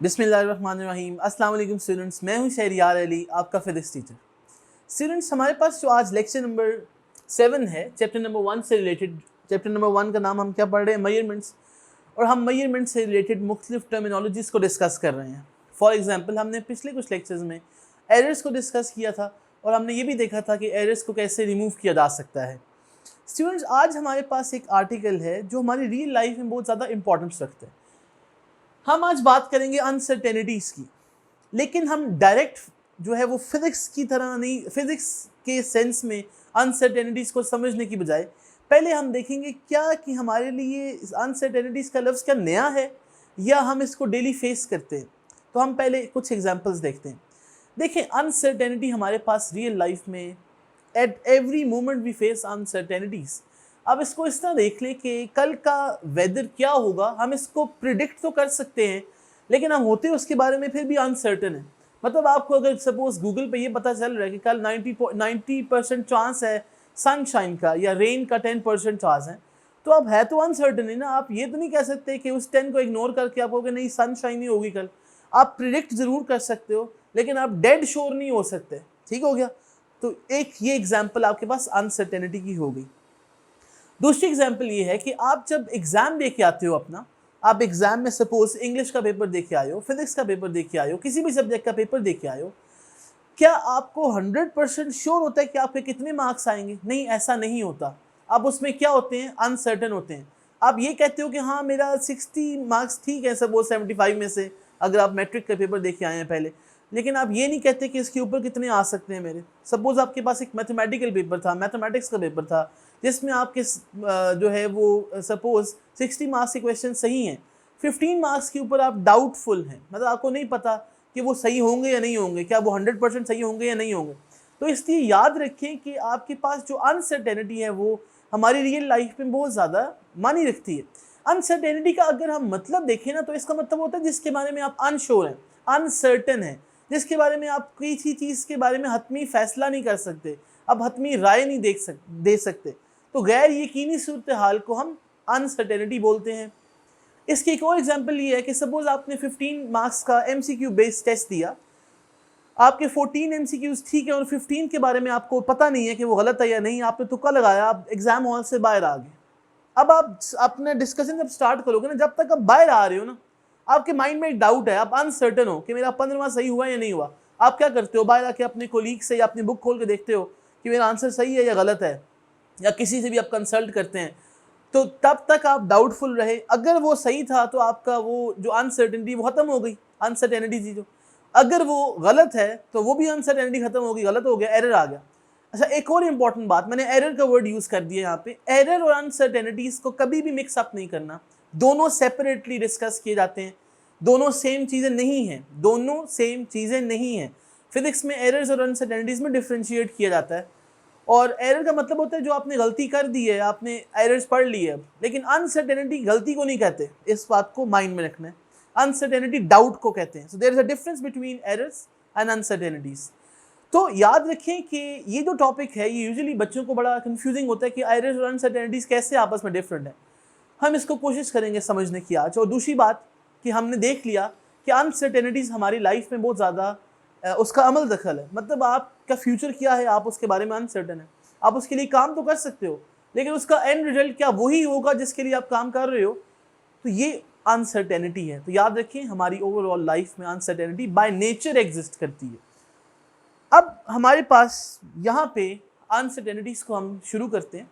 बिस्मिल्लाहिर्रहमानिर्रहीम। अस्सलाम वालेकुम स्टूडेंट्स, मैं हूं शहरियार अली, आपका फिजिक्स टीचर। स्टूडेंट्स, हमारे पास जो आज लेक्चर नंबर 7 है, चैप्टर नंबर 1 से रिलेटेड। चैप्टर नंबर 1 का नाम हम क्या पढ़ रहे हैं? मेजरमेंट्स। और हम मेजरमेंट से रिलेटेड मुख्तलिफ टर्मिनोलॉजीज़ को डिस्कस कर रहे हैं। फॉर एग्जांपल, हमने पिछले कुछ लेक्चर्स में एरर्स को डिस्कस किया था और हमने ये भी देखा था कि एरर्स को कैसे रिमूव किया जा सकता है। स्टूडेंट्स, आज हमारे पास एक आर्टिकल है जो हमारी रियल लाइफ में बहुत ज़्यादा इंपॉर्टेंस रखते हैं। हम आज बात करेंगे अनसर्टेनिटीज़ की, लेकिन हम डायरेक्ट जो है वो फिज़िक्स की तरह नहीं, फिज़िक्स के सेंस में अनसर्टेनिटीज़ को समझने की बजाय पहले हम देखेंगे क्या कि हमारे लिए अनसर्टेनिटीज़ का लफ्ज़ क्या नया है या हम इसको डेली फेस करते हैं। तो हम पहले कुछ एग्जांपल्स देखते हैं। देखें, अनसर्टेनिटी हमारे पास रियल लाइफ में at every moment we face uncertainties. अब इसको इस तरह देख लें कि कल का वेदर क्या होगा, हम इसको प्रिडिक्ट तो कर सकते हैं, लेकिन हम होते उसके बारे में फिर भी अनसर्टन है। मतलब आपको अगर सपोज गूगल पे ये पता चल रहा है कि कल 90% चांस है सनशाइन का या रेन का 10% चांस है, तो अब है तो अनसर्टन है ना। आप ये तो नहीं कह सकते कि उस 10 को इग्नोर करके आप कहोगे नहीं सनशाइन ही होगी कल। आप प्रिडिक्ट ज़रूर कर सकते हो, लेकिन आप डेड श्योर नहीं हो सकते। ठीक हो गया? तो एक ये एग्जाम्पल आपके पास अनसर्टेनिटी की हो गई। दूसरी एग्जाम्पल ये है कि आप जब एग्ज़ाम दे के आते हो अपना, आप एग्ज़ाम में सपोज इंग्लिश का पेपर दे के आए हो, फिजिक्स का पेपर दे के आए हो, किसी भी सब्जेक्ट का पेपर दे के आए हो, क्या आपको 100% श्योर होता है कि आपके कितने मार्क्स आएंगे? नहीं, ऐसा नहीं होता। अब उसमें क्या होते हैं? अनसर्टन होते हैं। आप ये कहते हो कि हाँ मेरा 60 मार्क्स ठीक है सपोज 75 में से, अगर आप मैट्रिक का पेपर दे के आए हैं पहले, लेकिन आप ये नहीं कहते कि इसके ऊपर कितने आ सकते हैं मेरे। सपोज आपके पास एक मैथमेटिकल पेपर था, मैथमेटिक्स का पेपर था, जिसमें आपके जो है वो सपोज 60 मार्क्स के क्वेश्चन सही हैं, 15 मार्क्स के ऊपर आप डाउटफुल हैं, मतलब आपको नहीं पता कि वो सही होंगे या नहीं होंगे, क्या वो 100% सही होंगे या नहीं होंगे। तो इसलिए याद रखें कि आपके पास जो अनसर्टेनिटी है वो हमारी रियल लाइफ में बहुत ज़्यादा मानी रखती है। अनसर्टेनिटी का अगर हम मतलब देखें ना, तो इसका मतलब होता है जिसके बारे में आप अनश्योर हैं, अनसर्टन हैं, जिसके बारे में आप किसी चीज़ के बारे में हतमी फैसला नहीं कर सकते, अब हतमी राय नहीं दे सकते। तो गैर यकीनी सूरत हाल को हम अनसर्टेनिटी बोलते हैं। इसकी एक और एग्जांपल ये है कि सपोज आपने 15 मार्क्स का MCQ बेस्ड टेस्ट दिया, आपके 14 MCQs ठीक है और 15 के बारे में आपको पता नहीं है कि वो गलत है या नहीं, आपने तुक्का लगाया, आप एग्जाम हॉल से बाहर आ गए। अब आप अपना डिस्कशन जब स्टार्ट करोगे ना, जब तक आप बाहर आ रहे हो ना, आपके माइंड में एक डाउट है, आप अनसर्टन हो कि मेरा 15वां सही हुआ या नहीं हुआ। आप क्या करते हो? बाहर आके अपने कोलीग से या अपनी बुक खोल के देखते हो कि मेरा आंसर सही है या गलत है, या किसी से भी आप कंसल्ट करते हैं। तो तब तक आप डाउटफुल रहे, अगर वो सही था तो आपका वो जो अनसर्टेनिटी वो खत्म हो गई, अनसर्टेनिटी थी जो। अगर वो गलत है तो वो भी अनसर्टेनिटी खत्म हो गई, गलत हो गया, एरर आ गया। अच्छा, एक और इंपॉर्टेंट बात, मैंने एरर का वर्ड यूज़ कर दिया यहाँ पे। एरर और अनसर्टेनिटीज़ को कभी भी मिक्स अप नहीं करना, दोनों सेपरेटली डिस्कस किए जाते हैं, दोनों सेम चीज़ें नहीं हैं, दोनों सेम चीज़ें नहीं हैं। फिजिक्स में एरर्स और अनसर्टेनिटीज़ में डिफ्रेंशिएट किया जाता है। और एरर का मतलब होता है जो आपने गलती कर दी है, आपने एरर्स पढ़ ली है, लेकिन अनसर्टेनिटी गलती को नहीं कहते, इस बात को माइंड में रखना है। अनसर्टेनिटी डाउट को कहते हैं। So there is a difference between errors and uncertainties. तो याद रखें कि ये जो टॉपिक है ये यूजुअली बच्चों को बड़ा कंफ्यूजिंग होता है कि एरर्स और अनसर्टेनिटीज कैसे आपस में डिफरेंट है। हम इसको कोशिश करेंगे समझने की आज। और दूसरी बात कि हमने देख लिया कि अनसर्टेनिटीज हमारी लाइफ में बहुत ज़्यादा उसका अमल दखल है। मतलब आपका फ्यूचर क्या है, आप उसके बारे में अनसर्टन है। आप उसके लिए काम तो कर सकते हो, लेकिन उसका एंड रिजल्ट क्या वही होगा जिसके लिए आप काम कर रहे हो, तो ये अनसर्टेनिटी है। तो याद रखें, हमारी ओवरऑल लाइफ में अनसर्टेनिटी बाय नेचर एग्जिस्ट करती है। अब हमारे पास यहाँ पे अनसर्टेनिटीज़ को हम शुरू करते हैं,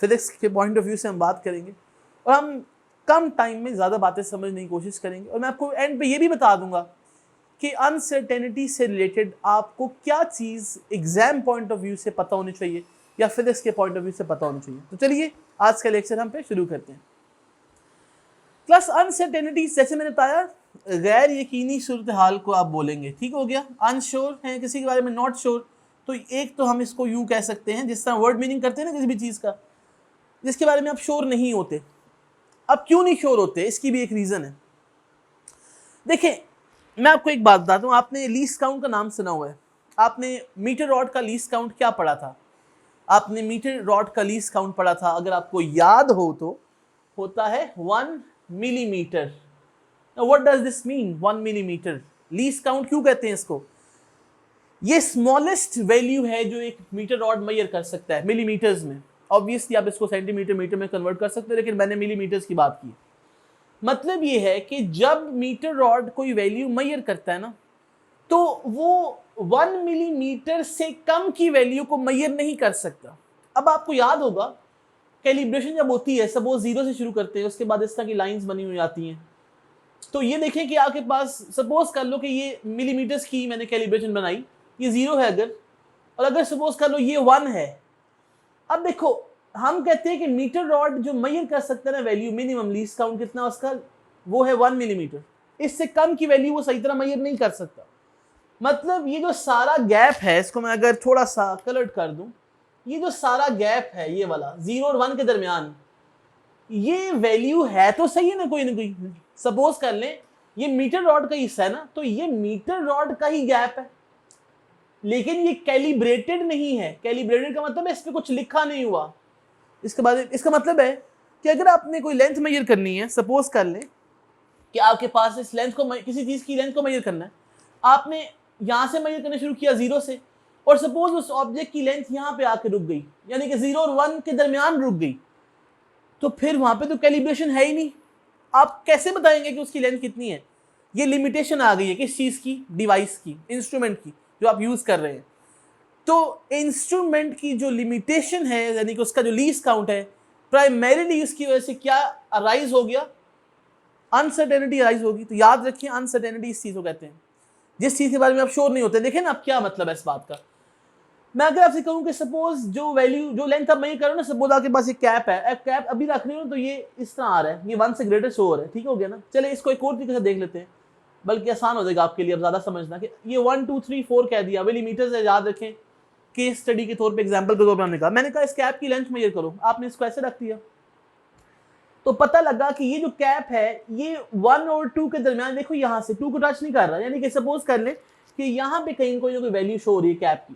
फिजिक्स के पॉइंट ऑफ व्यू से हम बात करेंगे और हम कम टाइम में ज़्यादा बातें समझने की कोशिश करेंगे। और मैं आपको एंड पे ये भी बता दूंगा कि अनसर्टेनिटी से रिलेटेड आपको क्या चीज़ एग्जाम पॉइंट ऑफ व्यू से पता होनी चाहिए या फिजिक्स के पॉइंट ऑफ व्यू से पता होनी चाहिए। तो चलिए आज का लेक्चर हम पे शुरू करते हैं। क्लास अनसर्टेनिटी, जैसे मैंने बताया, गैर यकीनी सूरत हाल को आप बोलेंगे। ठीक हो गया? अनश्योर हैं किसी के बारे में, नॉट श्योर। तो एक तो हम इसको यूँ कह सकते हैं, जिस तरह वर्ड मीनिंग करते हैं ना किसी भी चीज़ का, जिसके बारे में आप श्योर नहीं होते। अब क्यों नहीं श्योर होते, इसकी भी एक रीज़न है। देखिए, मैं आपको एक बात बताता हूँ। आपने लीस्ट काउंट का नाम सुना हुआ है। आपने मीटर रॉड का लीस्ट काउंट क्या पढ़ा था? आपने मीटर रॉड का लीस्ट काउंट पढ़ा था, अगर आपको याद हो तो, होता है 1 millimetre. What does this mean 1 millimetre? Least count क्यों कहते हैं इसको? ये स्मॉलेस्ट वैल्यू है जो एक मीटर रॉड मेजर कर सकता है मिलीमीटर्स में। ऑब्वियसली आप इसको सेंटीमीटर मीटर में कन्वर्ट कर सकते हैं, लेकिन मैंने मिलीमीटर्स की बात की। मतलब ये है कि जब मीटर रॉड कोई वैल्यू मेजर करता है ना, तो वो 1 मिलीमीटर से कम की वैल्यू को मेजर नहीं कर सकता। अब आपको याद होगा कैलिब्रेशन जब होती है, सपोज 0 से शुरू करते हैं, उसके बाद इस तरह की लाइंस बनी हुई आती हैं। तो ये देखें कि आपके पास सपोज कर लो कि ये मिलीमीटर्स की मैंने कैलिब्रेशन बनाई, ये 0 है अगर, और अगर सपोज कर लो ये 1 है। अब देखो हम कहते हैं कि मीटर रॉड जो मेजर कर सकता है ना वैल्यू मिनिमम लीस्ट काउंट कितना उसका, वो है 1 मिलीमीटर। इससे कम की वैल्यू वो सही तरह मेजर नहीं कर सकता। मतलब ये जो सारा गैप है, इसको मैं अगर थोड़ा सा कलर्ड कर दूं, ये जो सारा गैप है ये वाला 0 और 1 के दरमियान, ये वैल्यू है तो सही है ना कोई। सपोज कर लें ये मीटर रॉड का हिस्सा है ना, तो ये मीटर रॉड का ही गैप है, लेकिन ये कैलिब्रेटेड नहीं है। कैलिब्रेटेड का मतलब है इस पे कुछ लिखा नहीं हुआ। इसके बाद इसका मतलब है कि अगर आपने कोई लेंथ मेजर करनी है, सपोज कर लें कि आपके पास इस लेंथ को, किसी चीज की लेंथ को मेजर करना है, आपने यहां से मेजर करना शुरू किया 0 से, और सपोज उस ऑब्जेक्ट की लेंथ यहां पे आके रुक गई, यानी कि 0 और 1 के दरमियान रुक गई, तो फिर वहां पे तो कैलिब्रेशन है ही नहीं। आप कैसे बताएंगे कि उसकी लेंथ कितनी है? ये लिमिटेशन आ गई है किस चीज की? डिवाइस की, इंस्ट्रूमेंट की जो आप यूज कर रहे हैं। तो इंस्ट्रूमेंट की जो लिमिटेशन है, यानी कि उसका जो लीस्ट काउंट है, प्राइमरीली इसकी वजह से क्या अराइज हो गया? अनसर्टेनिटी अराइज होगी। तो याद रखिए अनसर्टेनिटी इस चीज को कहते हैं जिस चीज के बारे में आप श्योर नहीं होते। देखें ना अब क्या मतलब है इस बात का। मैं अगर आपसे कहूं कि सपोज जो वैल्यू जो लेंथ आप मेजर करो ना, सपोज आपके पास एक कैप है, अब कैप अभी रख रही हो तो ये इस तरह आ रहा है, ये 1 से ग्रेटर शो हो रहा है, ठीक हो गया ना। चले इसको एक और तरीके से देख लेते हैं, बल्कि आसान हो जाएगा आपके लिए अब ज्यादा समझना कि ये 1 2 3 4 कह दिया मिलीमीटर से। याद रखें केस स्टडी के तौर पे, एग्जांपल के तौर पे हमने कहा, मैंने कहा इस कैप की लेंथ मेजर करो, आपने इसको ऐसे रख दिया, तो पता लगा कि ये जो कैप है ये 1 और 2 के दरमियान, देखो यहां से 2 को टच नहीं कर रहा, यानी कि सपोज कर ले कि यहां पे कहीं कोई ना कोई वैल्यू शो हो रही है कैप की,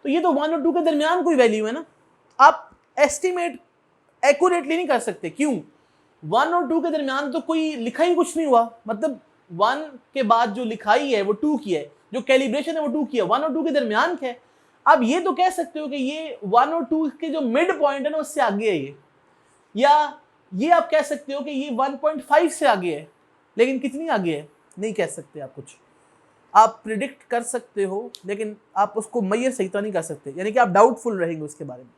तो ये तो 1 और 2 के दरमियान कोई वैल्यू है ना। आप एस्टिमेट एक्यूरेटली नहीं कर सकते, क्यों? 1 और 2 के दरमियान तो कोई लिखा ही कुछ नहीं हुआ, मतलब 1 के बाद जो लिखाई है वो 2 की है, जो कैलिब्रेशन है वो 2 की है, 1 और 2 के दरमियान है। अब ये तो कह सकते हो कि ये 1 और 2 के जो मिड पॉइंट है ना उससे आगे है ये, या ये आप कह सकते हो कि ये 1.5 से आगे है, लेकिन कितनी आगे है नहीं कह सकते आप। कुछ आप प्रिडिक्ट कर सकते हो, लेकिन आप उसको मेजर सही तरह नहीं कर सकते, यानी कि आप डाउटफुल रहेंगे उसके बारे में।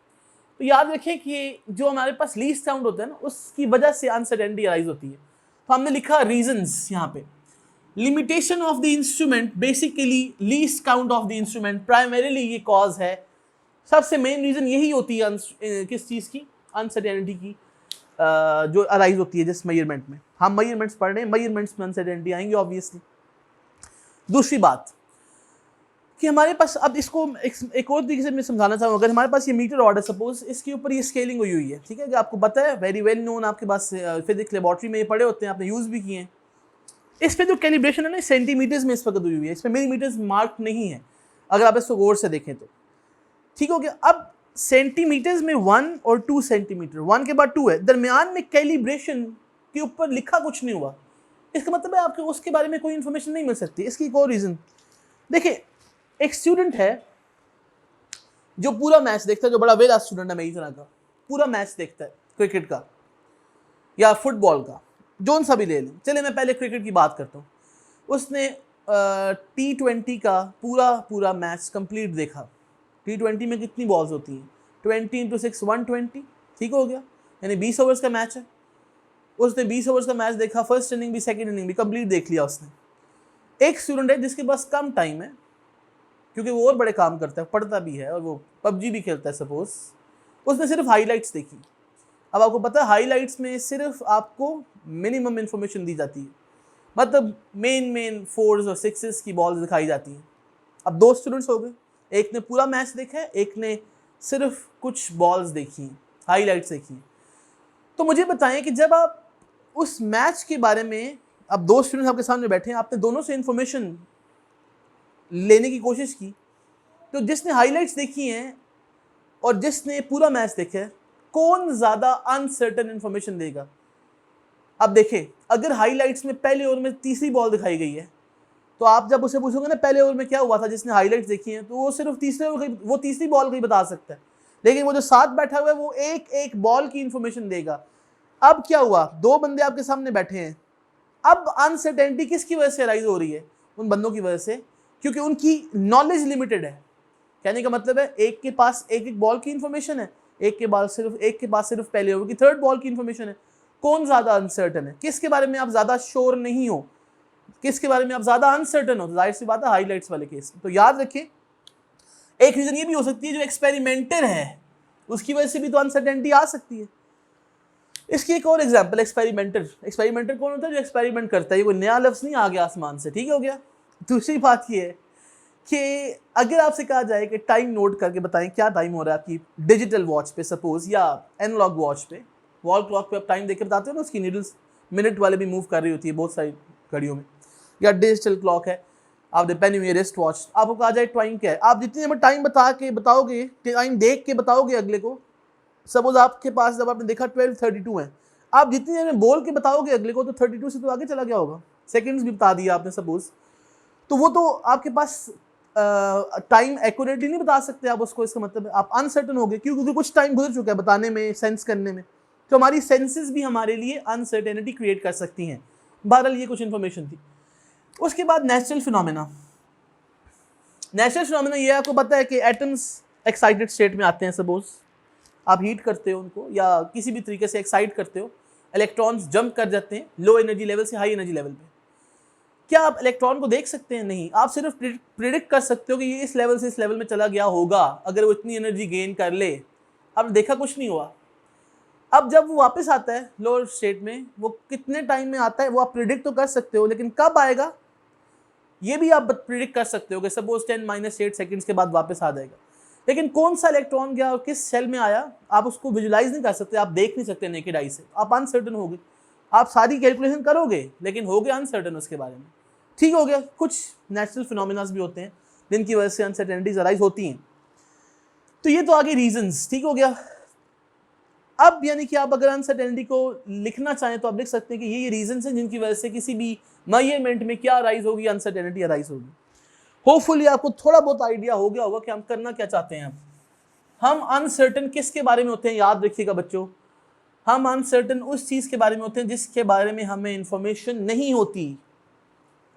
तो याद रखें कि जो हमारे पास लीस्ट काउंट होता है ना, उसकी वजह से अनसर्टेनिटी अराइज होती है। तो हमने लिखा रीजंस यहाँ पे, limitation of the instrument, basically least count of the instrument, primarily ये कॉज है। सबसे मेन रीजन यही होती है किस चीज़ की? अनसर्टेनिटी की, जो अराइज होती है जिस मेजरमेंट में हम मेजरमेंट्स पढ़ रहे हैं, मेजरमेंट्स में अनसर्टेनिटी आएंगी ऑब्वियसली। दूसरी बात कि हमारे पास, अब इसको एक और तरीके से मैं समझाना चाहूँगा, अगर हमारे पास ये मीटर रॉड है, सपोज इसके ऊपर ये स्केलिंग हुई हुई है, ठीक है, आपको पता है, वेरी वेल नोन, आपके पास फिजिक्स लेबॉर्ट्री में ये पढ़े होते हैं, आपने यूज़ भी किए हैं। इस पे जो कैलिब्रेशन है ना सेंटीमीटर्स में इस वक्त हुई हुई है, इस पर मिलीमीटर्स मार्क नहीं है अगर आप इसको गौर से देखें तो, ठीक हो गया। अब सेंटीमीटर्स में 1 और 2 सेंटीमीटर, 1 के बाद 2 है, दरमियान में कैलिब्रेशन के ऊपर लिखा कुछ नहीं हुआ, इसका मतलब है आपको उसके बारे में कोई इन्फॉर्मेशन नहीं मिल सकती। इसकी एक और रीज़न देखिए, एक स्टूडेंट है जो पूरा मैच देखता है, जो बड़ा वेला स्टूडेंट है मेरी तरह का, पूरा मैच देखता है क्रिकेट का या फुटबॉल का, जोन सा भी ले लें। चले मैं पहले क्रिकेट की बात करता हूँ। उसने T20 का पूरा मैच कंप्लीट देखा। T20 में कितनी बॉल्स होती हैं? 20 × 6 120, ठीक हो गया, यानी 20 ओवर्स का मैच है। उसने 20 ओवर्स का मैच देखा, फर्स्ट इनिंग भी सेकंड इनिंग भी कंप्लीट देख लिया उसने। एक स्टूडेंट है जिसके पास कम टाइम है, क्योंकि वो और बड़े काम करता है, पढ़ता भी है और वो PUBG भी खेलता है सपोज, उसने सिर्फ हाईलाइट्स देखी। अब आपको पता है हाईलाइट्स में सिर्फ आपको मिनिमम इन्फॉर्मेशन दी जाती है, मतलब मेन 4s और 6s की बॉल्स दिखाई जाती हैं। अब 2 स्टूडेंट्स हो गए, एक ने पूरा मैच देखा है, एक ने सिर्फ कुछ बॉल्स देखी, हाईलाइट्स देखी। तो मुझे बताएं कि जब आप उस मैच के बारे में, अब 2 स्टूडेंट्स आपके सामने बैठे हैं, आपने दोनों से इन्फॉर्मेशन लेने की कोशिश की, तो जिसने हाईलाइट्स देखी हैं और जिसने पूरा मैच देखा है, कौन ज़्यादा अनसर्टन इन्फॉर्मेशन देगा? अब देखें, अगर हाईलाइट्स में पहले ओवर में तीसरी बॉल दिखाई गई है, तो आप जब उसे पूछोगे ना पहले ओवर में क्या हुआ था, जिसने हाईलाइट्स देखी हैं, तो वो सिर्फ तीसरी बॉल की बता सकता है, लेकिन वो जो साथ बैठा हुआ है वो एक एक बॉल की इंफॉर्मेशन देगा। अब क्या हुआ, दो बंदे आपके सामने बैठे हैं, अब अनसर्टेनिटी किसकी वजह से राइज हो रही है? उन बंदों की वजह से, क्योंकि उनकी नॉलेज लिमिटेड है। कहने का मतलब है एक के पास एक एक बॉल की इंफॉर्मेशन है, एक के पास सिर्फ पहले ओवर की थर्ड बॉल की इंफॉर्मेशन है। कौन ज्यादा अनसर्टन है? किसके बारे में आप ज्यादा श्योर नहीं हो, किसके बारे में आप ज्यादा अनसर्टन हो? तो जाहिर सी बात है हाईलाइट्स वाले केस में। तो याद रखिए, एक रीजन ये भी हो सकती है जो एक्सपेरिमेंटर है उसकी वजह से भी तो अनसर्टेनिटी आ सकती है। इसकी एक और एग्जांपल, एक्सपेरिमेंटर कौन होता है? जो एक्सपेरिमेंट करता है। ये कोई नया लफ्ज नहीं आ गया आसमान से, ठीक हो गया। दूसरी बात ये है कि अगर आपसे कहा जाए कि टाइम नोट करके बताएं क्या टाइम हो रहा है आपकी डिजिटल वॉच पे सपोज, या एनालॉग वॉच पे, वॉल क्लॉक पे आप टाइम देख के बताते हो ना, उसकी नीडल्स मिनट वाले भी मूव कर रही होती है बहुत सारी घड़ियों में, या डिजिटल क्लॉक है, आपने पेन में रिस्ट वॉच, आपको कहा जाए टाइम क्या है, आप जितनी देर में टाइम बताओगे, टाइम देख के बताओगे अगले को, सपोज आपके पास जब आपने देखा 12:32 है, आप जितनी देर में बोल के बताओगे अगले को तो 32 से तो आगे चला गया होगा, सेकंड्स भी बता दिया आपने सपोज, तो वो तो आपके पास टाइम एक्यूरेटली नहीं बता सकते आप उसको। इसका मतलब आप अनसर्टन हो गए, क्योंकि कुछ टाइम गुजर चुका है बताने में, सेंस करने में, तो हमारी सेंसेस भी हमारे लिए अनसर्टेनिटी क्रिएट कर सकती हैं। बहरहाल ये कुछ इन्फॉर्मेशन थी। उसके बाद नेचुरल फिनोमेना ये आपको पता है कि एटम्स एक्साइटेड स्टेट में आते हैं। सपोज आप हीट करते हो उनको या किसी भी तरीके से एक्साइट करते हो, इलेक्ट्रॉन्स जंप कर जाते हैं लो एनर्जी लेवल से हाई एनर्जी लेवल पे। क्या आप इलेक्ट्रॉन को देख सकते हैं? नहीं। आप सिर्फ प्रिडिक्ट कर सकते हो कि ये इस लेवल से इस लेवल में चला गया होगा अगर वो इतनी एनर्जी गेन कर ले। अब देखा कुछ नहीं हुआ। अब जब वो वापस आता है लोअर स्टेट में, वो कितने टाइम में आता है वो आप प्रिडिक्ट तो कर सकते हो, लेकिन कब आएगा ये भी आप प्रिडिक्ट कर सकते हो कि सपोज 10-8 सेकंड्स के बाद वापस आ जाएगा। लेकिन कौन सा इलेक्ट्रॉन गया और किस सेल में आया आप उसको विजुलाइज नहीं कर सकते, आप देख नहीं सकते नेकेड आई से, आप अनसर्टन हो गए। आप सारी कैलकुलेशन करोगे लेकिन हो गए अनसर्टन उसके बारे में। ठीक हो गया। कुछ नेचुरल फिनोमिनास भी होते हैं जिनकी वजह से अनसर्टेनिटीज अराइज होती हैं। तो ये तो आगे रीजंस, ठीक हो गया। अब यानी कि आप अगर अनसर्टेनिटी को लिखना चाहें तो आप लिख सकते हैं कि ये रीजंस हैं जिनकी वजह से किसी भी मेजरमेंट में क्या अराइज होगी, अनसर्टेनिटी अराइज होगी। होपफुली आपको थोड़ा बहुत आइडिया हो गया होगा कि हम करना क्या चाहते हैं। हम अनसर्टन किसके बारे में होते हैं? याद रखिएगा बच्चों, हम अनसर्टन उस चीज के बारे में होते हैं जिसके बारे में हमें इंफॉर्मेशन नहीं होती।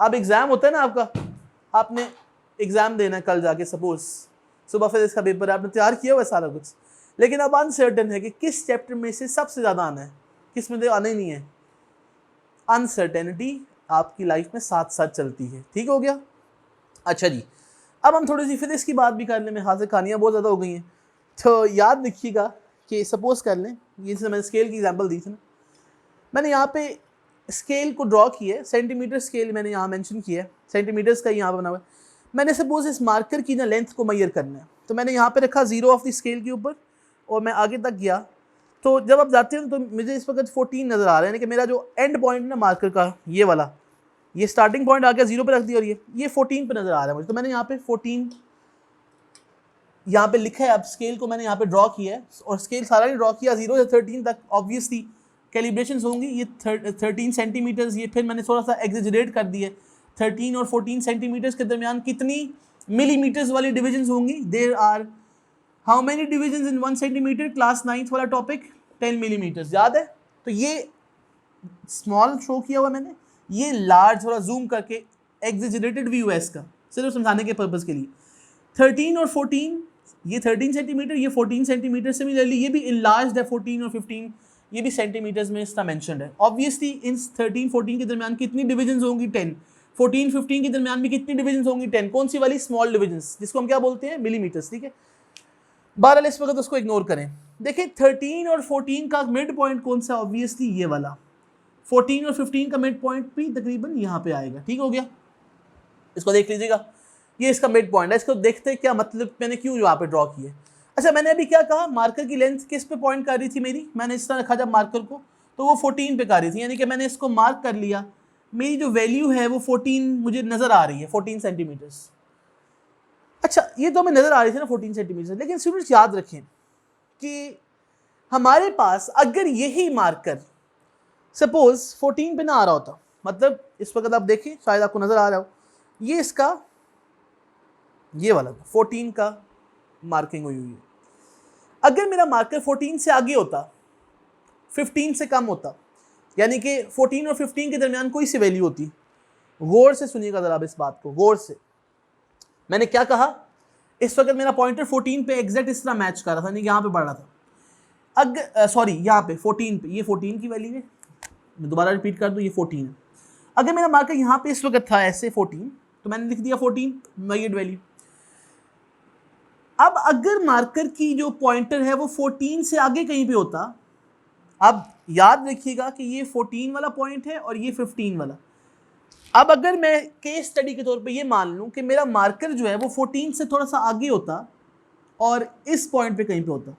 अब एग्जाम होता है ना आपका, आपने एग्जाम देना है कल जाके, सपोज सुबह फिर इसका पेपर आपने तैयार किया हुआ है सारा कुछ, लेकिन अब अनसर्टन है कि किस चैप्टर में से सबसे ज्यादा आना है, किस में आना ही नहीं है। अनसर्टेनिटी आपकी लाइफ में साथ साथ चलती है। ठीक हो गया। अच्छा जी, अब हम थोड़ी सी फिजिक्स की बात भी कर लें। मेरे हाथ से कहानियाँ बहुत ज़्यादा हो गई हैं, तो याद रखिएगा कि सपोज कर लें, ये जैसे मैंने स्केल की एग्जांपल दी थी ना, मैंने यहाँ पे स्केल को ड्रॉ किया है, सेंटीमीटर स्केल मैंने यहाँ मेंशन किया है, सेंटीमीटर्स का यहाँ बना हुआ है। मैंने सपोज इस मार्कर की ना लेंथ को मेजर करना है, तो मैंने यहाँ पे रखा 0 ऑफ द स्केल के ऊपर और मैं आगे तक गया। तो जब आप जाते हो तो मुझे इस वक्त 14 नज़र आ रहा है, यानी कि मेरा जो एंड पॉइंट ना मार्कर का ये वाला, ये स्टार्टिंग पॉइंट आ गया 0 पे रख दिया और ये 14 पे नज़र आ रहा है मुझे। तो मैंने यहाँ पे 14 यहाँ पे लिखा है। अब स्केल को मैंने यहाँ पे ड्रॉ किया है और स्केल सारा ही ड्रॉ किया 0 से 13 तक। ऑब्वियसली कैलिब्रेशंस होंगी। ये 13 सेंटीमीटर्स, ये फिर मैंने थोड़ा सा एग्जेजरेट कर दिया। 13 और 14 सेंटीमीटर्स के दरमियान कितनी मिलीमीटर्स वाली डिविजन्स होंगी? There are how many divisions in 1 centimetre? Class 9th वाला टॉपिक 10 मिलीमीटर्स, याद है? तो ये स्मॉल शो किया हुआ मैंने, ये लार्ज थोड़ा जूम करके एग्जेजरेटेड व्यू है इसका, सिर्फ समझाने के पर्पज़ के लिए। 13 और 14, ये 13 सेंटीमीटर, ये 14 सेंटीमीटर, सिमिलरली ये भी इनलार्ज्ड है 14 और 15, ये भी सेंटीमीटर्स में इसका मेंशन्ड है। ऑब्वियसली इन 13-14 के दरमियान कितनी डिविजन्स होंगी? 10। 14-15 के दरमियान भी कितनी डिविजन्स होंगी? 10। कौन सी वाली? स्मॉल डिविजन्स, जिसको हम क्या बोलते हैं? मिलीमीटर्स। ठीक है, 12 इस वक्त उसको इग्नोर करें। देखिए 13 और 14 का मिड पॉइंट कौन सा? ऑब्वियसली ये वाला। 14 और 15 का मिड पॉइंट भी तकरीबन यहाँ पे आएगा। ठीक हो गया, इसको देख लीजिएगा, ये इसका मिड पॉइंट है। इसको देखते क्या मतलब मैंने क्यों यहाँ पे ड्रॉ किए। अच्छा, मैंने अभी क्या कहा? मार्कर की लेंथ किस पे पॉइंट कर रही थी मेरी? मैंने इस तरह रखा जब मार्कर को, तो वो 14 पे कर रही थी, यानी कि मैंने इसको मार्क कर लिया। मेरी जो वैल्यू है वो 14 मुझे नजर आ रही है, 14 सेंटीमीटर्स। अच्छा, ये तो हमें नजर आ रही थी ना 14 सेंटीमीटर, लेकिन स्टूडेंट्स याद रखें कि हमारे पास अगर यही मार्कर सपोज 14 पे ना आ रहा होता, मतलब इस वक्त आप देखें, शायद आपको नजर आ रहा हो, ये इसका ये वाला 14 का मार्किंग हुई है। अगर मेरा मार्कर 14 से आगे होता, 15 से कम होता, यानी कि 14 और 15 के दरमियान कोई सी वैल्यू होती, गौर से सुनिएगा जरा इस बात को, गौर से। मैंने क्या कहा, इस वक्त मेरा पॉइंटर 14 पे एग्जैक्ट इस तरह मैच कर रहा था, यानी यहाँ पे बढ़ रहा था। अगर सॉरी यहाँ पे 14 पे, ये 14 की वैल्यू है, मैं दोबारा रिपीट कर दूँ, ये 14 है। अगर मेरा मार्कर यहाँ पे इस वक्त था ऐसे 14, तो मैंने लिख दिया 14 मेजर्ड वैल्यू। अब अगर मार्कर की जो पॉइंटर है वो 14 से आगे कहीं पे होता, अब याद रखिएगा कि ये 14 वाला पॉइंट है और ये 15 वाला। अब अगर मैं केस स्टडी के तौर पे ये मान लूं कि मेरा मार्कर जो है वो 14 से थोड़ा सा आगे होता और इस पॉइंट पे कहीं पे होता,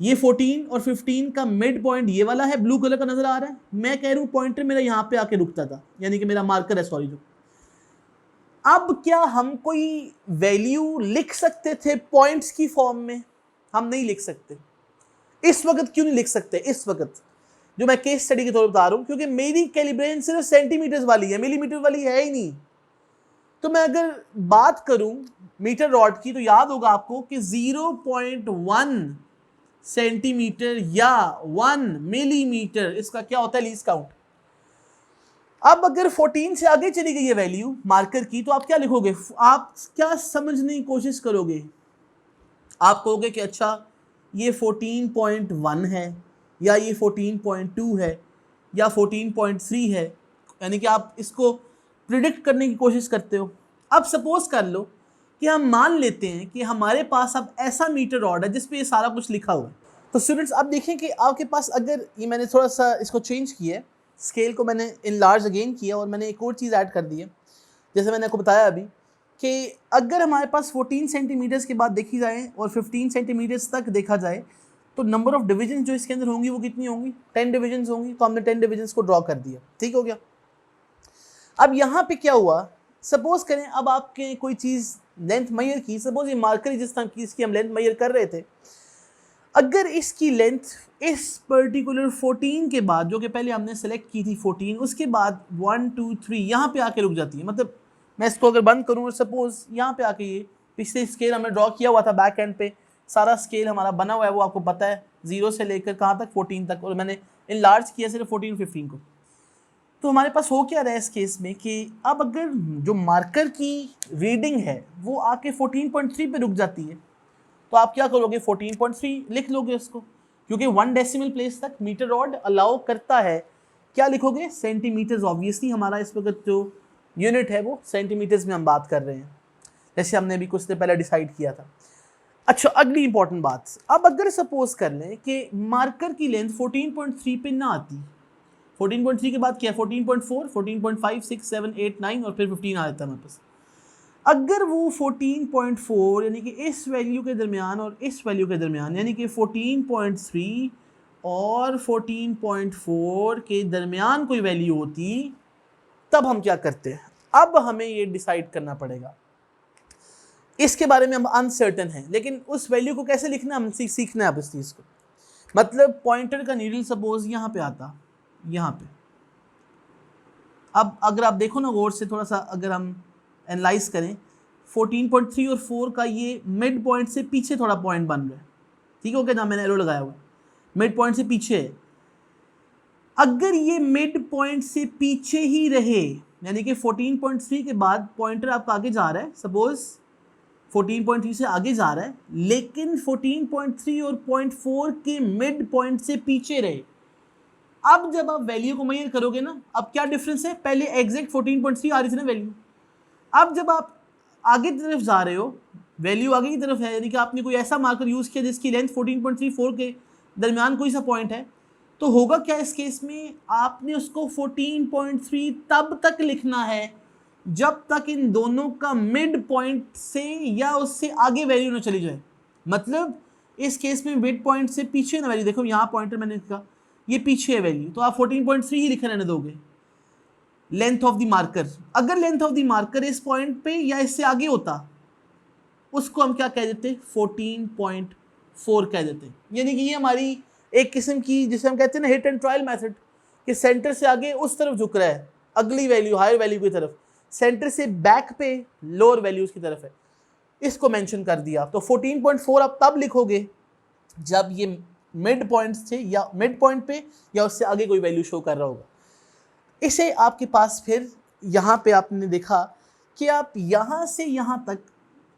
ये 14 और 15 का मिड पॉइंट ये वाला है, ब्लू कलर का नजर आ रहा है, मैं कह रहा हूं पॉइंटर मेरा यहां पे आके रुकता था, यानी कि मेरा मार्कर है, सॉरी जो। अब क्या हम कोई वैल्यू लिख सकते थे पॉइंट्स की फॉर्म में? हम नहीं लिख सकते। इस वक्त क्यों नहीं लिख सकते? इस वक्त जो मैं केस स्टडी के तौर पर बता रहा हूं, क्योंकि मेरी कैलिब्रेशन सिर्फ सेंटीमीटर वाली है, मिलीमीटर वाली है ही नहीं। तो मैं अगर बात करूं मीटर रॉड की, तो याद होगा आपको कि 0.1 सेंटीमीटर या 1 मिलीमीटर, इसका क्या होता है, लीस्ट काउंट। अब अगर 14 से आगे चली गई है वैल्यू मार्कर की, तो आप क्या लिखोगे? आप क्या समझने की कोशिश करोगे? आप कहोगे कि अच्छा ये 14.1 है, या ये 14.2 है, या 14.3 है, यानी कि आप इसको प्रिडिक्ट करने की कोशिश करते हो। अब सपोज कर लो कि हम मान लेते हैं कि हमारे पास अब ऐसा मीटर रॉड है जिसपे ये सारा कुछ लिखा हुआ है। तो स्टूडेंट्स अब देखें कि आपके पास, अगर ये मैंने थोड़ा सा इसको चेंज किया है, स्केल को मैंने इनलार्ज अगेन किया और मैंने एक और चीज़ ऐड कर दी है, जैसे मैंने आपको बताया अभी कि अगर हमारे पास 14 सेंटीमीटर्स के बाद देखी जाए और 15 सेंटीमीटर्स तक देखा जाए, तो नंबर ऑफ डिविजन जो इसके अंदर होंगी वो कितनी होंगी? 10 डिविजन होंगी। तो हमने 10 डिविजन को ड्रॉ कर दिया, ठीक हो गया। अब यहाँ पे क्या हुआ, सपोज करें अब आपके कोई चीज़ लेंथ मेजर की, सपोज ये मार्कर जिस तरह की इसकी हम लेंथ मेजर कर रहे थे, अगर इसकी लेंथ इस पर्टिकुलर 14 के बाद, जो कि पहले हमने सेलेक्ट की थी 14, उसके बाद 1 2 3 यहाँ पे आके रुक जाती है, मतलब मैं इसको अगर बंद करूँ और सपोज यहाँ पे आके, ये पिछले स्केल हमने ड्रॉ किया हुआ था बैक एंड पे, सारा स्केल हमारा बना हुआ है, वो आपको पता है 0 से लेकर कहाँ तक, 14 तक, और मैंने इनलार्ज किया सिर्फ 14 15 को। तो हमारे पास हो क्या रहा है इस केस में कि अब अगर जो मार्कर की रीडिंग है वो आके 14.3 पे रुक जाती है, तो आप क्या करोगे? 14.3 लिख लोगे उसको, क्योंकि 1 डेसिमल प्लेस तक मीटर रॉड अलाउ करता है। क्या लिखोगे? सेंटीमीटर्स। ऑब्वियसली हमारा इस वक्त जो यूनिट है वो सेंटीमीटर्स में हम बात कर रहे हैं, जैसे हमने अभी कुछ देर पहले डिसाइड किया था। अच्छा, अगली इंपॉर्टेंट बात, अब अगर सपोज कर लें कि मार्कर की लेंथ 14.3 पे ना आती, 14.3 के बाद क्या है? 14.4, 14.5, 6, 7, 8, 9 और फिर 15 आ जाता है हमारे पास। अगर वो 14.4 यानी कि इस वैल्यू के दरमियान और इस वैल्यू के दरमियान, यानी कि 14.3 और 14.4 के दरमियान कोई वैल्यू होती, तब हम क्या करते हैं? अब हमें ये डिसाइड करना पड़ेगा, इसके बारे में हम अनसर्टन हैं, लेकिन उस वैल्यू को कैसे लिखना हम सीखना है अब इस चीज़ को। मतलब पॉइंटर का नीडल सपोज यहाँ पे आता, यहाँ पे, अब अगर आप देखो ना गौर से, थोड़ा सा अगर हम एनालाइज करें, 14.3 और 4 का ये मिड पॉइंट से पीछे थोड़ा पॉइंट बन रहा है, ठीक हो गया ना, मैंने एरो लगाया हुआ, मिड पॉइंट से पीछे है। अगर ये मिड पॉइंट से पीछे ही रहे, यानी कि 14.3 के बाद पॉइंटर आपका आगे जा रहा है, सपोज 14.3 से आगे जा रहा है, लेकिन 14.3 और 0.4 के मिड पॉइंट से पीछे रहे। अब जब आप वैल्यू को मेजर करोगे ना, अब क्या डिफरेंस है? पहले एग्जैक्ट 14.3 आ रही थी ना वैल्यू, अब जब आप आगे की तरफ जा रहे हो, वैल्यू आगे की तरफ है, यानी कि आपने कोई ऐसा मार्कर यूज़ किया जिसकी लेंथ 14.34 के दरमियान कोई सा पॉइंट है, तो होगा क्या इस केस में? आपने उसको 14.3 तब तक लिखना है जब तक इन दोनों का मिड पॉइंट से या उससे आगे वैल्यू ना चली जाए। मतलब इस केस में मिड पॉइंट से पीछे ना वैल्यू, देखो यहाँ पॉइंटर मैंने लिखा, ये पीछे है वैल्यू, तो आप 14.3 ही लिखे रहने दोगे लेंथ ऑफ द मार्कर। अगर लेंथ ऑफ द मार्कर इस पॉइंट पे या इससे आगे होता, उसको हम क्या कह देते? 14.4 कह देते। यानी कि ये हमारी एक किस्म की, जिसे हम कहते हैं ना हिट एंड ट्रायल मेथड, कि सेंटर से आगे उस तरफ झुक रहा है, अगली वैल्यू हायर वैल्यू की तरफ, सेंटर से बैक पे लोअर वैल्यूज की तरफ है, इसको मेंशन कर दिया। तो 14.4 आप तब लिखोगे जब ये मिड पॉइंट से या मिड पॉइंट पे या उससे आगे कोई वैल्यू शो कर रहा होगा। इसे आपके पास फिर यहाँ पे आपने देखा कि आप यहाँ से यहाँ तक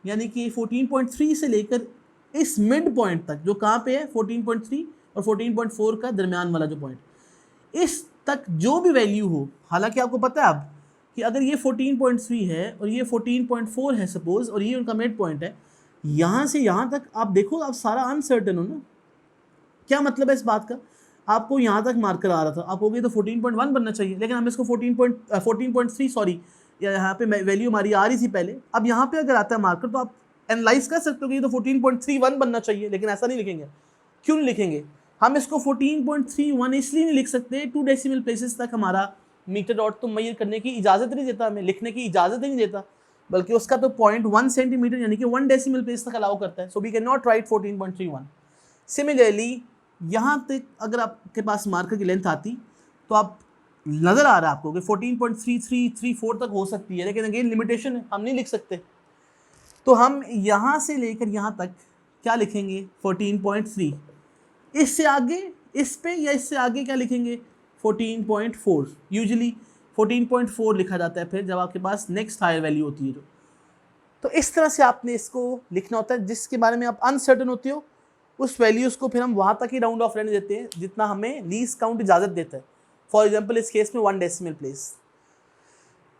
यानी कि 14.3 से लेकर इस मिड पॉइंट तक जो कहाँ पे है 14.3 और 14.4 का दरमियान वाला जो पॉइंट, इस तक जो भी वैल्यू हो, हालांकि आपको पता है अब कि अगर ये 14.3 है और ये 14.4 है सपोज और ये उनका मिड पॉइंट है, यहाँ से यहाँ तक आप देखो आप सारा अनसर्टन हो ना। क्या मतलब है इस बात का, आपको यहाँ तक मार्कर आ रहा था, आप हो गए तो 14.1 बनना चाहिए, लेकिन हम इसको 14.3 सॉरी यहाँ पे वैल्यू हमारी आ रही थी पहले, अब यहाँ पे अगर आता है मार्कर तो आप एनालाइज कर सकते हो कि ये तो 14.31 बनना चाहिए, लेकिन ऐसा नहीं लिखेंगे। क्यों नहीं लिखेंगे, हम इसको 14.31 इसलिए नहीं लिख सकते, 2 डेसिमल प्लेसेस तक हमारा मीटर डॉट तो मैयर करने की इजाज़त नहीं देता, हमें लिखने की इजाज़त ही नहीं देता, बल्कि उसका तो 0.1 सेंटीमीटर यानी कि 1 डेसिमल प्लेस तक अलाउ करता है। So we can not write 14.31। Similarly यहाँ तक अगर आपके पास मार्कर की लेंथ आती तो आप नज़र आ रहा है आपको कि 14.3334 तक हो सकती है, लेकिन अगेन लिमिटेशन है, हम नहीं लिख सकते। तो हम यहाँ से लेकर यहाँ तक क्या लिखेंगे 14.3, इससे आगे इस पे या इससे आगे क्या लिखेंगे 14.4। यूजुअली 14.4 लिखा जाता है फिर जब आपके पास नेक्स्ट हायर वैल्यू होती है तो इस तरह से आपने इसको लिखना होता है, जिसके बारे में आप अनसर्टन होते हो उस वैल्यूज़ को फिर हम वहाँ तक ही राउंड ऑफ रहने देते हैं जितना हमें लीस्ट काउंट इजाज़त देता है। फॉर एग्जाम्पल इस केस में 1 डेसिमल प्लेस।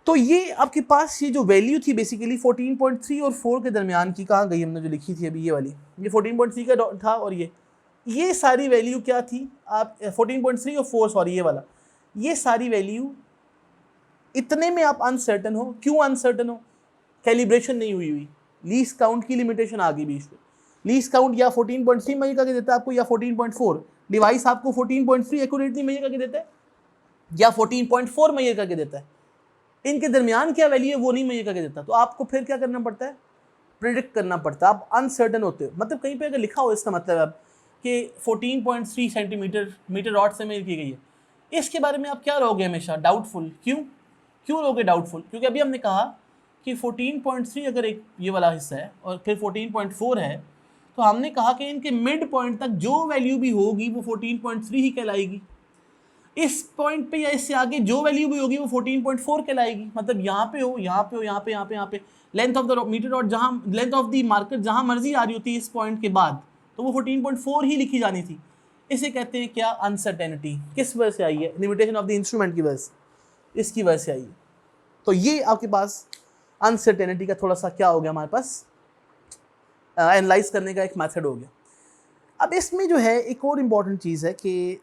तो ये आपके पास ये जो वैल्यू थी बेसिकली 14.3 और 4 के दरमियान की, कहाँ गई हमने जो लिखी थी अभी ये वाली, ये 14.3 का था और ये सारी वैल्यू क्या थी, आप 14.3 और 4 सॉरी ये वाला, ये सारी वैल्यू इतने में आप अनसर्टन हो। क्यों अनसर्टन हो, कैलिब्रेशन नहीं हुई, लीस्ट काउंट की लिमिटेशन आ गई बीच में। लीस्ट काउंट या 14.3 मेजर करके देता है आपको या 14.4, डिवाइस आपको 14.3 एक्यूरेटली मेजर करके देता है या 14.4 मेजर करके देता है, इनके दरमियान क्या वैल्यू है वो नहीं मेजर करके देता। तो आपको फिर क्या करना पड़ता है, प्रिडिक्ट करना पड़ता है, आप अनसर्टन होते हो। मतलब कहीं पे अगर लिखा हो इसका मतलब अब कि 14.3 सेंटीमीटर मीटर रॉड से मेजर की गई है, इसके बारे में आप क्या रहोगे हमेशा डाउटफुल। क्यों रहोगे डाउटफुल, क्योंकि अभी हमने कहा कि 14.3 अगर एक ये वाला हिस्सा है और फिर 14.4 है, तो हमने कहा कि इनके मिड पॉइंट तक जो वैल्यू भी होगी वो 14.3 ही कहलाएगी। इस पॉइंट पे या इससे आगे जो वैल्यू भी होगी वो 14.4 कहलाएगी। मतलब यहाँ पे हो, यहाँ पे हो, यहाँ पे, यहाँ पे, यहाँ पे, length of the metre dot जहाँ लेंथ ऑफ द मार्कर जहाँ मर्जी आ रही होती है इस पॉइंट के बाद, तो वो 14.4 ही लिखी जानी थी। इसे कहते हैं क्या, अनसर्टेनिटी। किस वजह से आई है, लिमिटेशन ऑफ द इंस्ट्रूमेंट की वजह से, इसकी वजह से आई है। तो ये आपके पास अनसर्टेनिटी का थोड़ा सा क्या हो गया, हमारे पास एनालाइज करने का एक मेथड हो गया। अब इसमें जो है एक और इम्पॉर्टेंट चीज़ है कि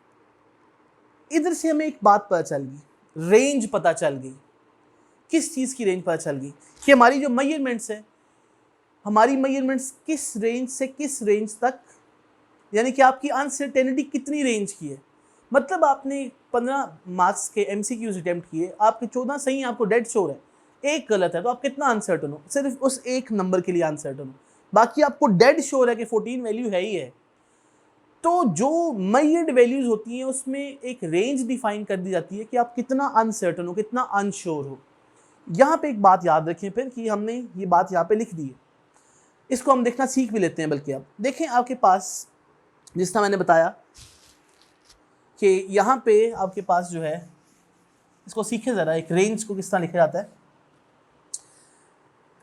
इधर से हमें एक बात पता चल गई, रेंज पता चल गई। किस चीज़ की रेंज पता चल गई कि हमारी जो मेजरमेंट्स है, हमारी मेजरमेंट्स किस रेंज से किस रेंज तक, यानी कि आपकी अनसर्टेनिटी कितनी रेंज की है। मतलब आपने 15 मार्क्स के MCQs अटैम्प्ट किए, आपके 14 सही आपको डेड श्योर है, एक गलत है, तो आप कितना अनसर्टन हो, सिर्फ उस एक नंबर के लिए अनसर्टन हो, बाकी आपको डेड श्योर है कि 14 वैल्यू है ही है। तो जो मेजर्ड वैल्यूज होती हैं उसमें एक रेंज डिफाइन कर दी जाती है कि आप कितना अनसर्टन हो, कितना अनश्योर हो। यहाँ पे एक बात याद रखें फिर कि हमने ये बात यहाँ पे लिख दी है, इसको हम देखना सीख भी लेते हैं। बल्कि आप देखें आपके पास जिस तरह मैंने बताया कि यहाँ पे आपके पास जो है, इसको सीखें ज़रा, एक रेंज को किस तरह लिखा जाता है।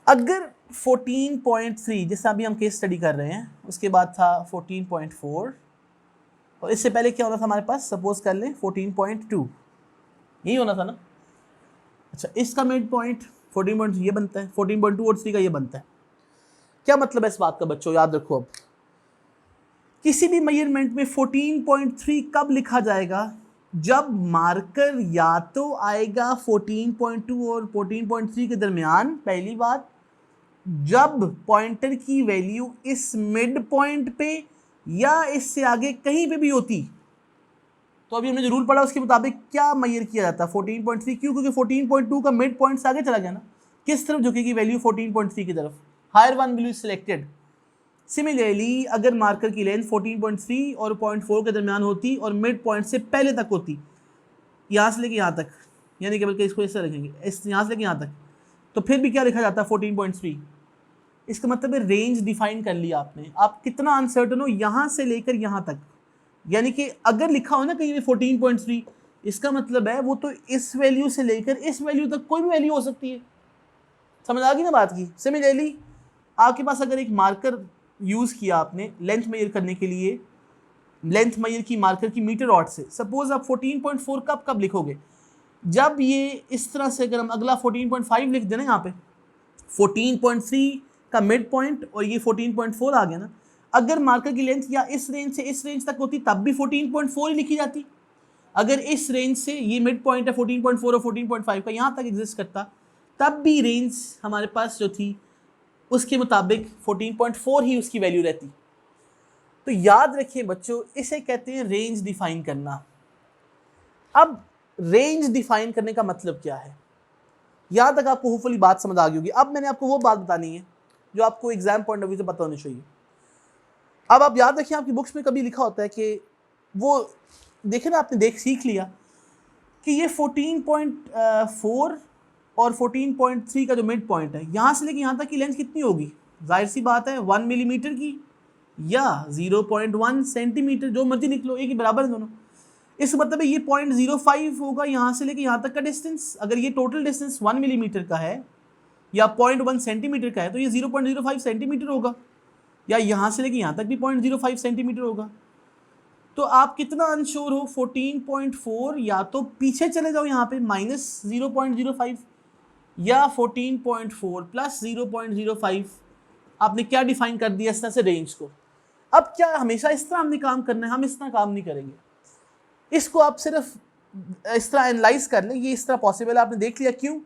अगर 14.3 जिससे अभी हम केस स्टडी कर रहे हैं, उसके बाद था 14.4 और इससे पहले क्या होना था हमारे पास, सपोज कर लें 14.2, यही होना था ना। अच्छा, इसका मिड पॉइंट 14.3 ये बनता है, 14.2 और 3 का ये बनता है। क्या मतलब है इस बात का बच्चों, याद रखो। अब किसी भी मेजरमेंट में 14.3 कब लिखा जाएगा, जब मार्कर या तो आएगा 14.2 और 14.3 के दरमियान, पहली बात, जब पॉइंटर की वैल्यू इस मिड पॉइंट पे या इससे आगे कहीं पे भी होती। तो अभी हमने जो रूल पढ़ा उसके मुताबिक क्या मेजर किया जाता है 14.3, क्यों, क्योंकि 14.2 का मिड पॉइंट से आगे चला गया ना, किस तरफ झुकेगी वैल्यू 14.3 की तरफ, higher one will be selected. Similarly अगर मार्कर की लेंथ 14.3 और 0.4 के दरमियान होती और मिड पॉइंट से पहले तक होती, यहाँ से लेके यहाँ तक, यानी कि बल्कि इसको इस तरह रखेंगे, इस यहाँ से लेके यहाँ तक, तो फिर भी क्या लिखा जाता है 14.3। इसका मतलब है रेंज डिफाइन कर लिया आपने, आप कितना अनसर्टन हो यहाँ से लेकर यहाँ तक। यानी कि अगर लिखा हो ना कहीं 14.3, इसका मतलब है वो तो इस वैल्यू से लेकर इस वैल्यू तक कोई भी वैल्यू हो सकती है। समझ आ गई ना बात की। सिमिलरली आपके पास अगर एक मार्कर यूज़ किया आपने लेंथ मेजर करने के लिए, लेंथ मेजर की मार्कर की मीटर रॉड से, सपोज आप 14.4 कब लिखोगे, जब ये इस तरह से, अगर हम अगला 14.5 लिख देना यहाँ पे, 14.3 का मिड पॉइंट और ये 14.4 आ गया ना, अगर मार्कर की लेंथ या इस रेंज से इस रेंज तक होती तब भी 14.4 ही लिखी जाती। अगर इस रेंज से ये मिड पॉइंट है 14.4 और 14.5 का यहाँ तक एग्जिस्ट करता, तब भी रेंज हमारे पास जो थी उसके मुताबिक 14.4 ही उसकी वैल्यू रहती। तो याद रखिए बच्चों, इसे कहते हैं रेंज डिफाइन करना। अब रेंज डिफाइन करने का मतलब क्या है, यहाँ तक आपको होपफुली बात समझ आ गई होगी। अब मैंने आपको वो बात बतानी है जो आपको एग्जाम पॉइंट ऑफ व्यू से पता होनी चाहिए। अब आप याद रखिए, आपकी बुक्स में कभी लिखा होता है कि वो देखे ना, आपने सीख लिया कि ये 14.4 और 14.3 का जो मिड पॉइंट है, यहाँ से लेके यहाँ तक की लेंथ कितनी होगी, जाहिर सी बात है 1 मिलीमीटर की या 0.1 सेंटीमीटर, जो मर्जी निकलो, एक ही बराबर है दोनों। इसका मतलब है ये 0.05 होगा यहाँ से लेके यहाँ तक का डिस्टेंस। अगर ये टोटल डिस्टेंस 1 मिलीमीटर का है या 0.1 सेंटीमीटर का है, तो ये 0.05 सेंटीमीटर होगा, या यहाँ से लेके यहाँ तक भी 0.05 सेंटीमीटर होगा। तो आप कितना अनश्योर हो, 14.4, या तो पीछे चले जाओ यहाँ पे -0.05 या 14.4 प्लस 0.05, आपने क्या डिफाइन कर दिया इस तरह से रेंज को। अब क्या हमेशा इस तरह हमने काम करना है, हम इस तरह काम नहीं करेंगे। इसको आप सिर्फ इस तरह एनालाइज कर लें, ये इस तरह पॉसिबल है, आपने देख लिया क्यों।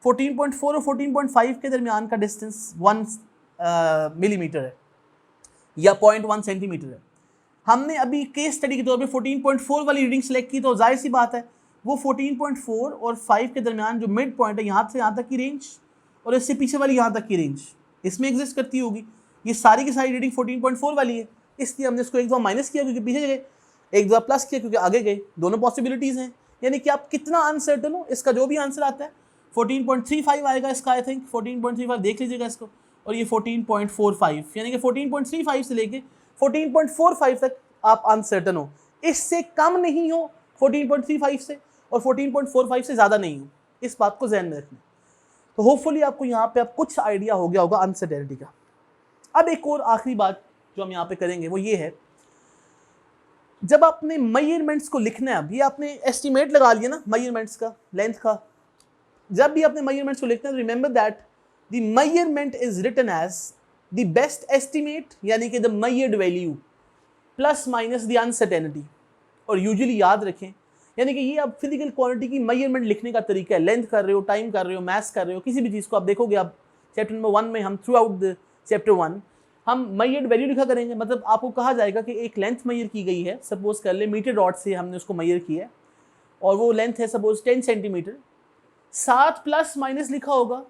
14.4 और 14.5 के दरमियान का डिस्टेंस 1 मिलीमीटर है या 0.1 सेंटीमीटर है। हमने अभी केस स्टडी के तौर पे 14.4 वाली रीडिंग सेलेक्ट की, तो जाहिर सी बात है वो 14.4 और 5 के दरमियान जो मिड पॉइंट है, यहाँ से यहाँ तक की रेंज और इससे पीछे वाली यहाँ तक की रेंज इसमें एग्जिस्ट करती होगी। ये सारी की सारी रीडिंग 14.4 वाली है, इसलिए हमने इसको एक दफ़ा माइनस किया क्योंकि पीछे गए, एक दफ़ा प्लस किया क्योंकि आगे गए। दोनों पॉसिबिलिटीज़ हैं, यानी कि आप कितना अनसर्टन हो, इसका जो भी आंसर आता है 14.35 आएगा इसका, आई थिंक 14.35 देख लीजिएगा इसको, और ये 14.45, यानी कि 14.35 से लेके 14.45 तक आप अनसर्टन हो, इससे कम नहीं हो 14.35 से और 14.45 से ज़्यादा नहीं हो। इस बात को ध्यान में रखना। तो होपफुली आपको यहाँ पे अब कुछ आइडिया हो गया होगा अनसर्टेनिटी का। अब एक और आखिरी बात जो हम यहाँ पे करेंगे वो ये है, जब आपने मेजरमेंट्स को लिखना है, अब ये आपने एस्टिमेट लगा लिया ना मेजरमेंट्स का, लेंथ का, जब भी आपने मेजरमेंट्स को लिखना है, remember that the measurement is written as the best estimate, यानी कि the measured value plus minus the uncertainty. और यूजुअली याद रखें, यानी कि ये अब फिजिकल क्वांटिटी की मेजरमेंट लिखने का तरीका है। लेंथ कर रहे हो, टाइम कर रहे हो, मैथ्स कर रहे हो, किसी भी चीज़ को आप देखोगे, आप चैप्टर नंबर 1 में हम थ्रू आउट द चैप्टर 1 हम मेजर्ड वैल्यू लिखा करेंगे। मतलब आपको कहा जाएगा कि एक लेंथ मेजर की गई है, सपोज कर ले मीटर रॉड से हमने उसको मेजर किया है और वो लेंथ है सपोज 10 सेंटीमीटर, साथ प्लस माइनस लिखा होगा।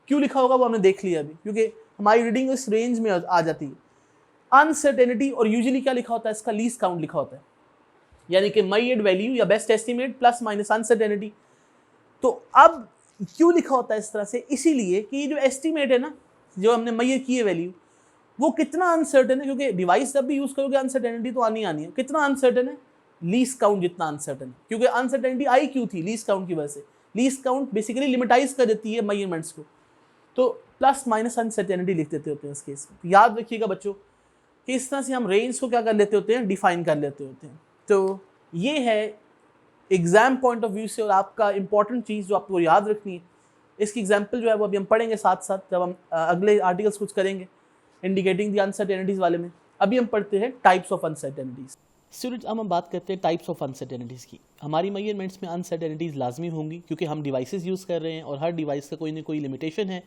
क्यों लिखा होगा वो हमने देख लिया अभी, क्योंकि हमारी रीडिंग इस रेंज में आ जाती है। अनसर्टेनिटी, और यूजुअली क्या लिखा होता है, इसका लीस्ट काउंट लिखा होता है, यानी कि मेजर्ड वैल्यू या best estimate plus minus uncertainty. तो अब क्यों लिखा होता है इस तरह से, इसीलिए कि ये जो एस्टिमेट है ना, जो हमने मेजर की है वैल्यू, वो कितना अनसर्टन है, क्योंकि डिवाइस जब भी यूज़ करोगे अनसर्टेनिटी तो आनी है। कितना अनसर्टन है, लीस्ट काउंट जितना अनसर्टन है, क्योंकि अनसर्टेनिटी आई क्यों थी, लीस्ट काउंट की वजह से। लीस्ट काउंट बेसिकली लिमिटाइज कर देती है मेजरमेंट्स को, तो प्लस माइनस अनसर्टेनिटी लिख देते होते हैं इस केस में। याद रखिएगा बच्चों कि इस तरह से हम रेंज को क्या कर लेते होते हैं, डिफाइन कर लेते होते हैं। तो ये है एग्जाम पॉइंट ऑफ व्यू से, और आपका इंपॉर्टेंट चीज़ जो आपको याद रखनी है, इसकी एग्जाम्पल जो है वो अभी हम पढ़ेंगे साथ साथ जब हम अगले आर्टिकल्स कुछ करेंगे इंडिकेटिंग द अनसर्टेनिटीज़ वाले में। अभी हम पढ़ते हैं टाइप्स ऑफ अनसर्टेनिटीज़। स्टूडेंट्स, अब हम बात करते हैं टाइप्स ऑफ अनसर्टेनिटीज़ की। हमारी मेजरमेंट्स में अनसर्टेनिटीज़ लाजमी होंगी क्योंकि हम डिवाइसेस यूज़ कर रहे हैं और हर डिवाइस का कोई ना कोई लिमिटेशन है,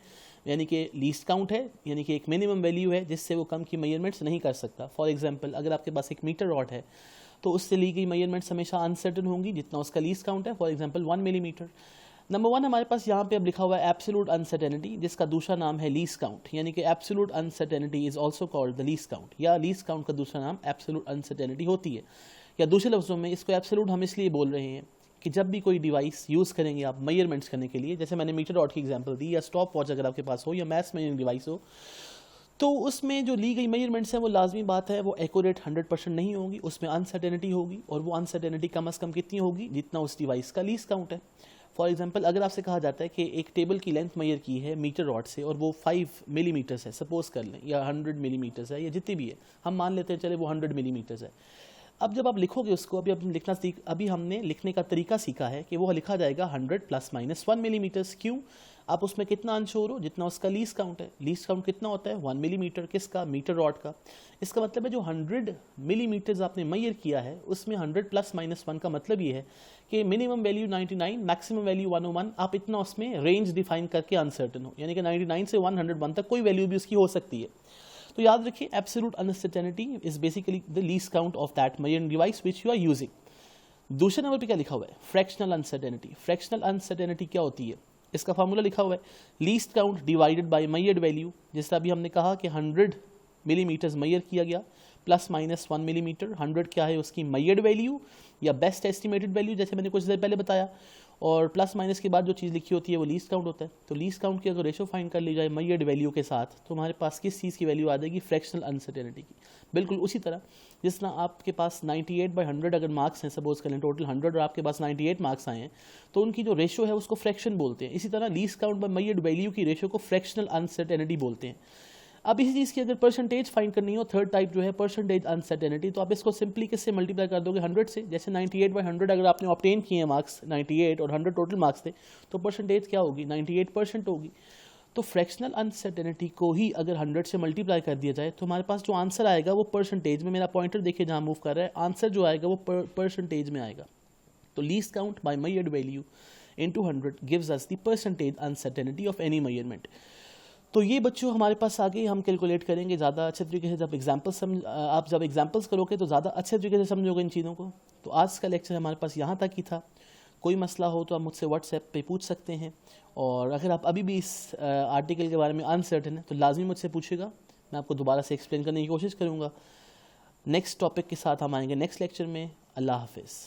यानी कि लीस्ट काउंट है, यानी कि एक मिनिमम वैल्यू है जिससे वो कम की मेजरमेंट्स नहीं कर सकता। फॉर एग्जांपल, अगर आपके पास एक मीटर रॉड है तो उससे ली गई मेजरमेंट्स हमेशा अनसर्टन होंगी जितना उसका लीस्ट काउंट है, फॉर एग्जांपल 1 मिलीमीटर। नंबर 1 हमारे पास यहाँ पे अब लिखा हुआ है एब्सोल्यूट अनसर्टेनिटी, जिसका दूसरा नाम है लीस्ट काउंट, यानी कि absolute uncertainty is also called the least count, या लीस्ट काउंट का दूसरा नाम एब्सोल्यूट अनसर्टेनिटी होती है। या दूसरे लफ्ज़ों में इसको एब्सोल्यूट हम इसलिए बोल रहे हैं कि जब भी कोई डिवाइस यूज़ करेंगे आप मेजरमेंट्स करने के लिए, जैसे मैंने मीटर रॉड की एग्जांपल दी, या स्टॉप वॉच अगर आपके पास हो, या मैथ्स मेजरिंग डिवाइस हो, तो उसमें जो ली गई मेजरमेंट्स हैं वो लाजमी बात है वो एक्यूरेट 100% नहीं होगी, उसमें अनसर्टेनिटी होगी, और वो अनसर्टेनिटी कम अज़ कम कितनी होगी, जितना उस डिवाइस का लीस्ट काउंट है। फॉर एग्जांपल अगर आपसे कहा जाता है कि एक टेबल की लेंथ मेजर की है मीटर रॉड से और वो 5 मिलीमीटर्स है, सपोज कर लें, या 100 मिलीमीटर्स है, या जितनी भी है, हम मान लेते हैं चले वो 100 मिलीमीटर्स है। अब जब आप लिखोगे उसको, अभी हमने लिखने का तरीका सीखा है कि वो लिखा जाएगा 100 ± 1 मिलीमीटर्स। क्यों? आप उसमें कितना अंशोर हो, जितना उसका लीस्ट काउंट है। लीस्ट काउंट कितना होता है? 1 मिलीमीटर। किसका? मीटर रॉड का। इसका मतलब है जो 100 मिलीमीटर्स आपने मेजर किया है उसमें 100 ± 1 का मतलब ये है कि मिनिमम वैल्यू 99, मैक्सिमम वैल्यू 101, आप इतना उसमें रेंज डिफाइन करके अनसर्टन हो, यानी कि 99 से 101 तक कोई वैल्यू भी उसकी हो सकती है। तो याद रखिए absolute uncertainty is basically the least count of that measuring device which you are using. दूसरे नंबर पे क्या लिखा हुआ है? Fractional uncertainty. फ्रैक्शनल अनसर्टेनिटी क्या होती है? इसका फार्मूला लिखा हुआ है least count divided by measured value. जैसे अभी हमने कहा कि 100 मिलीमीटर्स मेजर किया गया ±1 मिलीमीटर। 100 क्या है? उसकी मेजर्ड वैल्यू या बेस्ट एस्टिमेटेड वैल्यू, जैसे मैंने कुछ देर पहले बताया, और प्लस माइनस के बाद जो चीज़ लिखी होती है वो लीस्ट काउंट होता है। तो लीस्ट काउंट की अगर रेशो फाइंड कर ली जाए मेजर्ड वैल्यू के साथ, तो हमारे पास किस चीज़ की वैल्यू आ जाएगी? फ्रैक्शनल अनसर्टेनिटी की। बिल्कुल उसी तरह जिस तरह आपके पास 98/100 अगर मार्क्स हैं, सपोज करें टोटल 100 और आपके पास 98 मार्क्स आए हैं, तो उनकी जो रेशो है उसको फ्रैक्शन बोलते हैं। इसी तरह least count bye measured value की रेशो को फ्रैक्शनल अनसर्टेनिटी बोलते हैं। अब इसी चीज़ की अगर परसेंटेज फाइंड करनी हो, थर्ड टाइप जो है परसेंटेज अनसर्टेनिटी, तो आप इसको सिंपली किससे मल्टीप्लाई कर दोगे? 100 से। जैसे 98/100 अगर आपने ऑब्टेन किए हैं मार्क्स 98 और 100 टोटल मार्क्स थे, तो परसेंटेज क्या होगी? 98% होगी। तो फ्रैक्शनल अनसर्टेनिटी को ही अगर 100 से मल्टीप्लाई कर दिया जाए तो हमारे पास जो आंसर आएगा वो परसेंटेज में, मेरा पॉइंटर देखिए जहाँ मूव कर रहा है, आंसर जो आएगा वो परसेंटेज में आएगा। तो least count bye measured value into 100 gives us the percentage uncertainty of any measurement. तो ये बच्चों हमारे पास आगे हम कैलकुलेट करेंगे ज़्यादा अच्छे तरीके से। आप जब एग्जाम्पल्स करोगे तो ज़्यादा अच्छे तरीके से समझोगे इन चीज़ों को। तो आज का लेक्चर हमारे पास यहाँ तक ही था। कोई मसला हो तो आप मुझसे व्हाट्सएप पे पूछ सकते हैं, और अगर आप अभी भी इस आर्टिकल के बारे में अनसर्टन है तो लाजमी मुझसे पूछेगा, मैं आपको दोबारा से एक्सप्लेन करने की कोशिश करूँगा। नेक्स्ट टॉपिक के साथ हम आएंगे नेक्स्ट लेक्चर में। अल्लाह हाफिज़।